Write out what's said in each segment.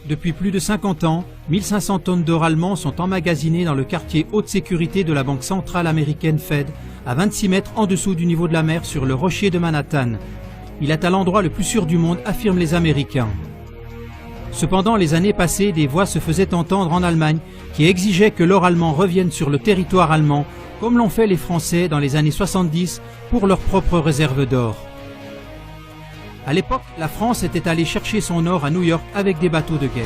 Depuis plus de 50 ans, 1500 tonnes d'or allemand sont emmagasinées dans le quartier haute sécurité de la banque centrale américaine Fed, à 26 mètres en dessous du niveau de la mer sur le rocher de Manhattan. Il est à l'endroit le plus sûr du monde, affirment les Américains. Cependant, les années passées, des voix se faisaient entendre en Allemagne qui exigeaient que l'or allemand revienne sur le territoire allemand, comme l'ont fait les Français dans les années 70 pour leurs propres réserves d'or. À l'époque, la France était allée chercher son or à New York avec des bateaux de guerre.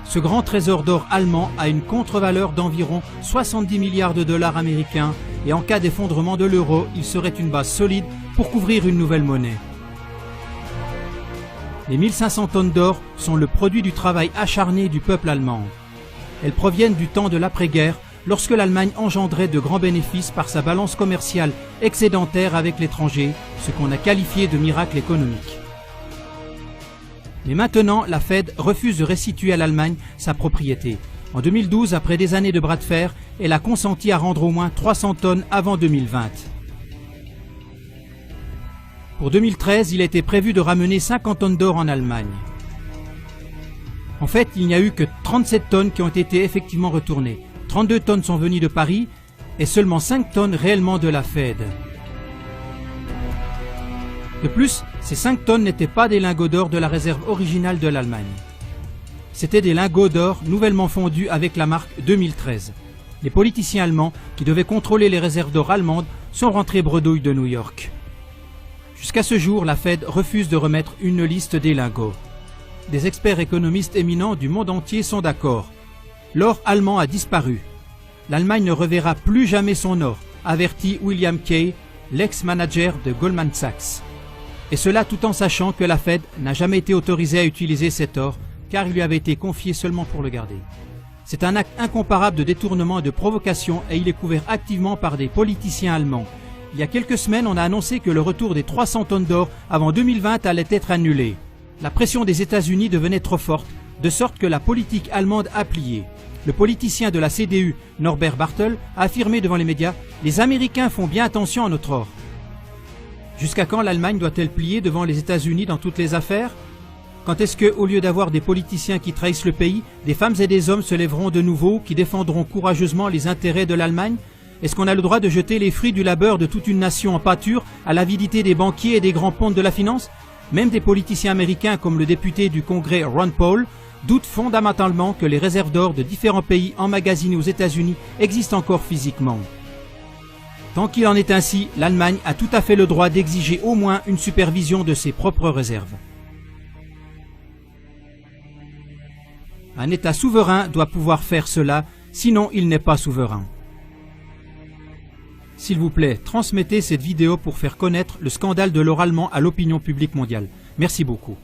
Ce grand trésor d'or allemand a une contre-valeur d'environ 70 milliards de dollars américains et en cas d'effondrement de l'euro, il serait une base solide pour couvrir une nouvelle monnaie. Les 1500 tonnes d'or sont le produit du travail acharné du peuple allemand. Elles proviennent du temps de l'après-guerre, lorsque l'Allemagne engendrait de grands bénéfices par sa balance commerciale excédentaire avec l'étranger, ce qu'on a qualifié de miracle économique. Mais maintenant, la Fed refuse de restituer à l'Allemagne sa propriété. En 2012, après des années de bras de fer, elle a consenti à rendre au moins 300 tonnes avant 2020. Pour 2013, il était prévu de ramener 50 tonnes d'or en Allemagne. En fait, il n'y a eu que 37 tonnes qui ont été effectivement retournées. 32 tonnes sont venues de Paris et seulement 5 tonnes réellement de la Fed. De plus, ces 5 tonnes n'étaient pas des lingots d'or de la réserve originale de l'Allemagne. C'étaient des lingots d'or nouvellement fondus avec la marque 2013. Les politiciens allemands qui devaient contrôler les réserves d'or allemandes sont rentrés bredouilles de New York. Jusqu'à ce jour, la Fed refuse de remettre une liste des lingots. Des experts économistes éminents du monde entier sont d'accord. L'or allemand a disparu. L'Allemagne ne reverra plus jamais son or, avertit William Kay, l'ex-manager de Goldman Sachs. Et cela tout en sachant que la Fed n'a jamais été autorisée à utiliser cet or, car il lui avait été confié seulement pour le garder. C'est un acte incomparable de détournement et de provocation et il est couvert activement par des politiciens allemands. Il y a quelques semaines, on a annoncé que le retour des 300 tonnes d'or avant 2020 allait être annulé. La pression des États-Unis devenait trop forte, de sorte que la politique allemande a plié. Le politicien de la CDU, Norbert Bartel, a affirmé devant les médias « Les Américains font bien attention à notre or ». Jusqu'à quand l'Allemagne doit-elle plier devant les États-Unis dans toutes les affaires? Quand est-ce que, au lieu d'avoir des politiciens qui trahissent le pays, des femmes et des hommes se lèveront de nouveau, qui défendront courageusement les intérêts de l'Allemagne? Est-ce qu'on a le droit de jeter les fruits du labeur de toute une nation en pâture à l'avidité des banquiers et des grands pontes de la finance? Même des politiciens américains comme le député du Congrès Ron Paul doutent fondamentalement que les réserves d'or de différents pays emmagasinées aux États-Unis existent encore physiquement. Tant qu'il en est ainsi, l'Allemagne a tout à fait le droit d'exiger au moins une supervision de ses propres réserves. Un État souverain doit pouvoir faire cela, sinon il n'est pas souverain. S'il vous plaît, transmettez cette vidéo pour faire connaître le scandale de l'or allemand à l'opinion publique mondiale. Merci beaucoup.